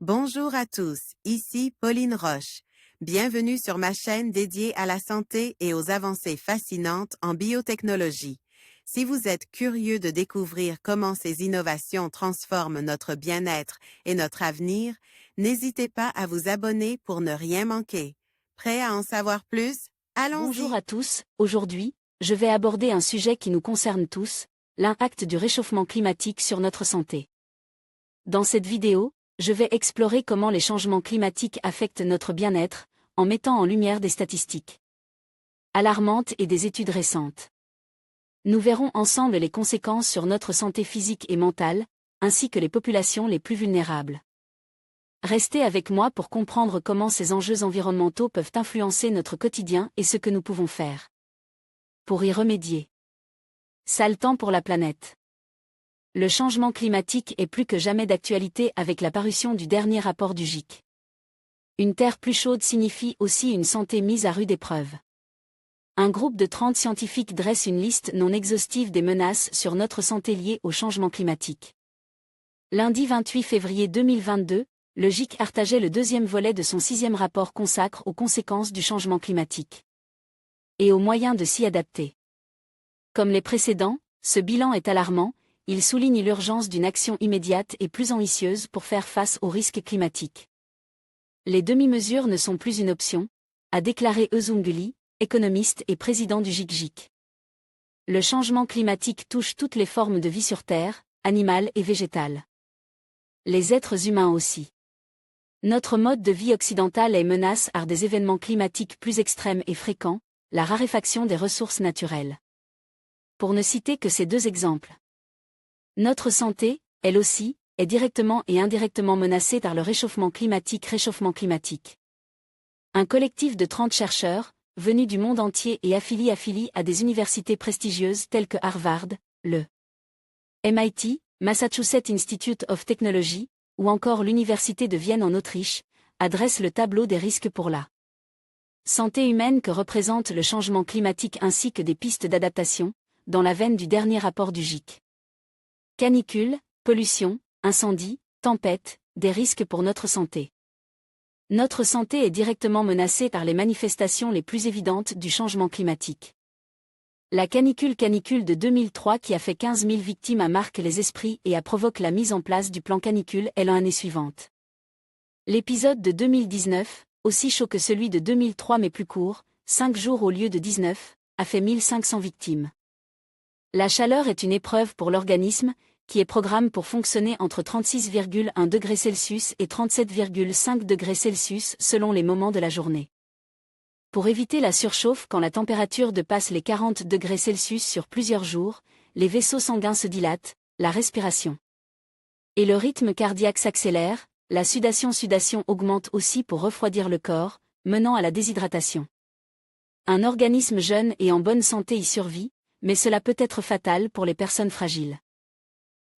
Bonjour à tous, ici Pauline Roche. Bienvenue sur ma chaîne dédiée à la santé et aux avancées fascinantes en biotechnologie. Si vous êtes curieux de découvrir comment ces innovations transforment notre bien-être et notre avenir, n'hésitez pas à vous abonner pour ne rien manquer. Prêt à en savoir plus? Bonjour Allons-y! à tous, aujourd'hui, je vais aborder un sujet qui nous concerne tous, l'impact du réchauffement climatique sur notre santé. Dans cette vidéo, je vais explorer comment les changements climatiques affectent notre bien-être, en mettant en lumière des statistiques alarmantes et des études récentes. Nous verrons ensemble les conséquences sur notre santé physique et mentale, ainsi que les populations les plus vulnérables. Restez avec moi pour comprendre comment ces enjeux environnementaux peuvent influencer notre quotidien et ce que nous pouvons faire pour y remédier. Sale temps pour la planète. Le changement climatique est plus que jamais d'actualité avec la parution du dernier rapport du GIEC. Une terre plus chaude signifie aussi une santé mise à rude épreuve. Un groupe de 30 scientifiques dresse une liste non exhaustive des menaces sur notre santé liées au changement climatique. Lundi 28 février 2022, le GIEC partageait le deuxième volet de son 6e rapport consacre aux conséquences du changement climatique et aux moyens de s'y adapter. Comme les précédents, ce bilan est alarmant, il souligne l'urgence d'une action immédiate et plus ambitieuse pour faire face aux risques climatiques. Les demi-mesures ne sont plus une option, a déclaré Özlem Güler, économiste et président du GIEC. Le changement climatique touche toutes les formes de vie sur Terre, animale et végétale. Les êtres humains aussi. Notre mode de vie occidental est menacé par des événements climatiques plus extrêmes et fréquents, la raréfaction des ressources naturelles. Pour ne citer que ces deux exemples. Notre santé, elle aussi, est directement et indirectement menacée par le réchauffement climatique. Un collectif de 30 chercheurs, venus du monde entier et affiliés à des universités prestigieuses telles que Harvard, le MIT, Massachusetts Institute of Technology, ou encore l'Université de Vienne en Autriche, adresse le tableau des risques pour la santé humaine que représente le changement climatique ainsi que des pistes d'adaptation, dans la veine du dernier rapport du GIEC. Canicule, pollution, incendie, tempête, des risques pour notre santé. Notre santé est directement menacée par les manifestations les plus évidentes du changement climatique. La canicule de 2003 qui a fait 15 000 victimes a marqué les esprits et a provoqué la mise en place du plan canicule l'année suivante. L'épisode de 2019, aussi chaud que celui de 2003 mais plus court, 5 jours au lieu de 19, a fait 1500 victimes. La chaleur est une épreuve pour l'organisme, qui est programmé pour fonctionner entre 36,1 degrés Celsius et 37,5 degrés Celsius selon les moments de la journée. Pour éviter la surchauffe quand la température dépasse les 40 degrés Celsius sur plusieurs jours, les vaisseaux sanguins se dilatent, la respiration et le rythme cardiaque s'accélère, la sudation augmente aussi pour refroidir le corps, menant à la déshydratation. Un organisme jeune et en bonne santé y survit, mais cela peut être fatal pour les personnes fragiles.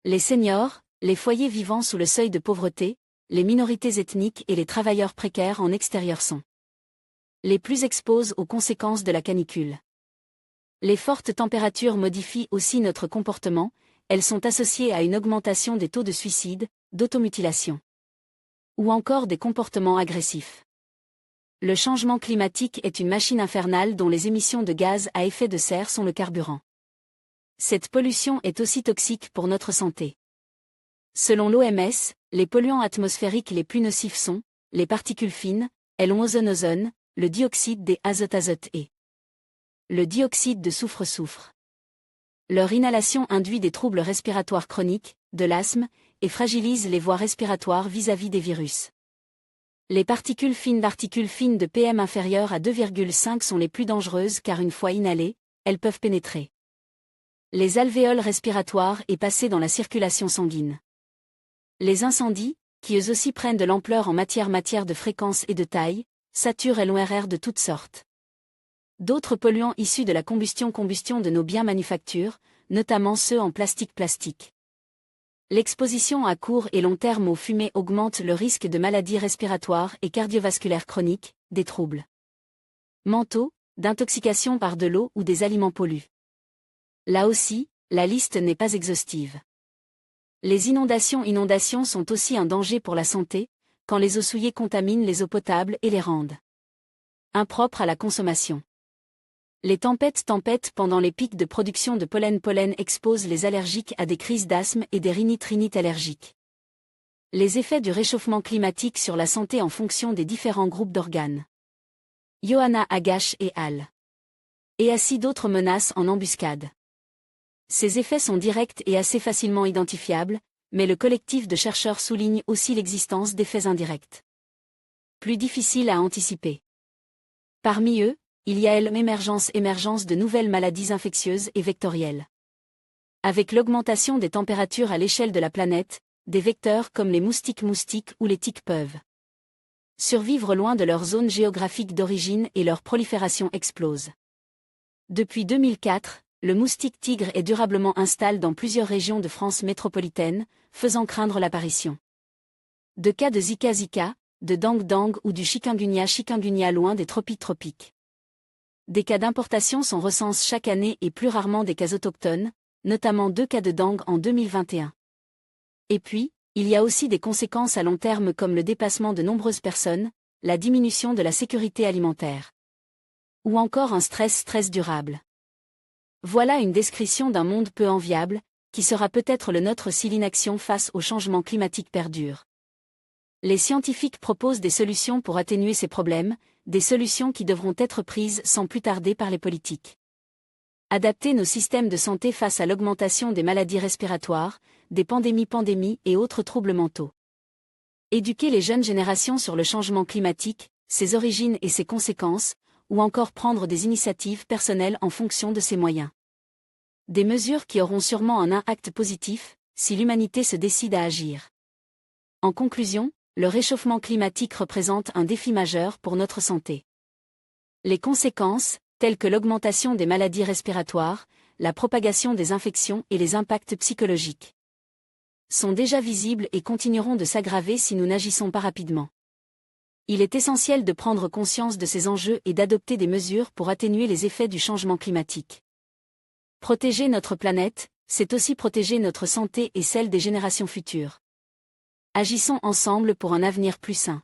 Les seniors, les foyers vivant sous le seuil de pauvreté, les minorités ethniques et les travailleurs précaires en extérieur sont les plus exposés aux conséquences de la canicule. Les fortes températures modifient aussi notre comportement, elles sont associées à une augmentation des taux de suicide, d'automutilation ou encore des comportements agressifs. Le changement climatique est une machine infernale dont les émissions de gaz à effet de serre sont le carburant. Cette pollution est aussi toxique pour notre santé. Selon l'OMS, les polluants atmosphériques les plus nocifs sont les particules fines, l'ozone, le dioxyde d'azote et le dioxyde de soufre. Leur inhalation induit des troubles respiratoires chroniques, de l'asthme, et fragilise les voies respiratoires vis-à-vis des virus. Les particules fines de PM inférieures à 2,5 sont les plus dangereuses car une fois inhalées, elles peuvent pénétrer les alvéoles respiratoires et passer dans la circulation sanguine. Les incendies, qui eux aussi prennent de l'ampleur en matière de fréquence et de taille, saturent l'ORR de toutes sortes. D'autres polluants issus de la combustion de nos biens manufactures, notamment ceux en plastique. L'exposition à court et long terme aux fumées augmente le risque de maladies respiratoires et cardiovasculaires chroniques, des troubles mentaux, d'intoxication par de l'eau ou des aliments pollués. Là aussi, la liste n'est pas exhaustive. Les inondations sont aussi un danger pour la santé, quand les eaux souillées contaminent les eaux potables et les rendent impropres à la consommation. Les tempêtes pendant les pics de production de pollen exposent les allergiques à des crises d'asthme et des rhinites allergiques. Les effets du réchauffement climatique sur la santé en fonction des différents groupes d'organes. Johanna Agache et al. Et ainsi d'autres menaces en embuscade. Ces effets sont directs et assez facilement identifiables, mais le collectif de chercheurs souligne aussi l'existence d'effets indirects. Plus difficiles à anticiper. Parmi eux, il y a l'émergence de nouvelles maladies infectieuses et vectorielles. Avec l'augmentation des températures à l'échelle de la planète, des vecteurs comme les moustiques ou les tiques peuvent survivre loin de leur zone géographique d'origine et leur prolifération explose. Depuis 2004, le moustique tigre est durablement installé dans plusieurs régions de France métropolitaine, faisant craindre l'apparition de cas de Zika, de dengue ou du chikungunya loin des tropiques. Des cas d'importation sont recensés chaque année et plus rarement des cas autochtones, notamment 2 cas de dengue en 2021. Et puis, il y a aussi des conséquences à long terme comme le déplacement de nombreuses personnes, la diminution de la sécurité alimentaire. Ou encore un stress durable. Voilà une description d'un monde peu enviable, qui sera peut-être le nôtre si l'inaction face au changement climatique perdure. Les scientifiques proposent des solutions pour atténuer ces problèmes, des solutions qui devront être prises sans plus tarder par les politiques. Adapter nos systèmes de santé face à l'augmentation des maladies respiratoires, des pandémies et autres troubles mentaux. Éduquer les jeunes générations sur le changement climatique, ses origines et ses conséquences, ou encore prendre des initiatives personnelles en fonction de ses moyens. Des mesures qui auront sûrement un impact positif, si l'humanité se décide à agir. En conclusion, le réchauffement climatique représente un défi majeur pour notre santé. Les conséquences, telles que l'augmentation des maladies respiratoires, la propagation des infections et les impacts psychologiques, sont déjà visibles et continueront de s'aggraver si nous n'agissons pas rapidement. Il est essentiel de prendre conscience de ces enjeux et d'adopter des mesures pour atténuer les effets du changement climatique. Protéger notre planète, c'est aussi protéger notre santé et celle des générations futures. Agissons ensemble pour un avenir plus sain.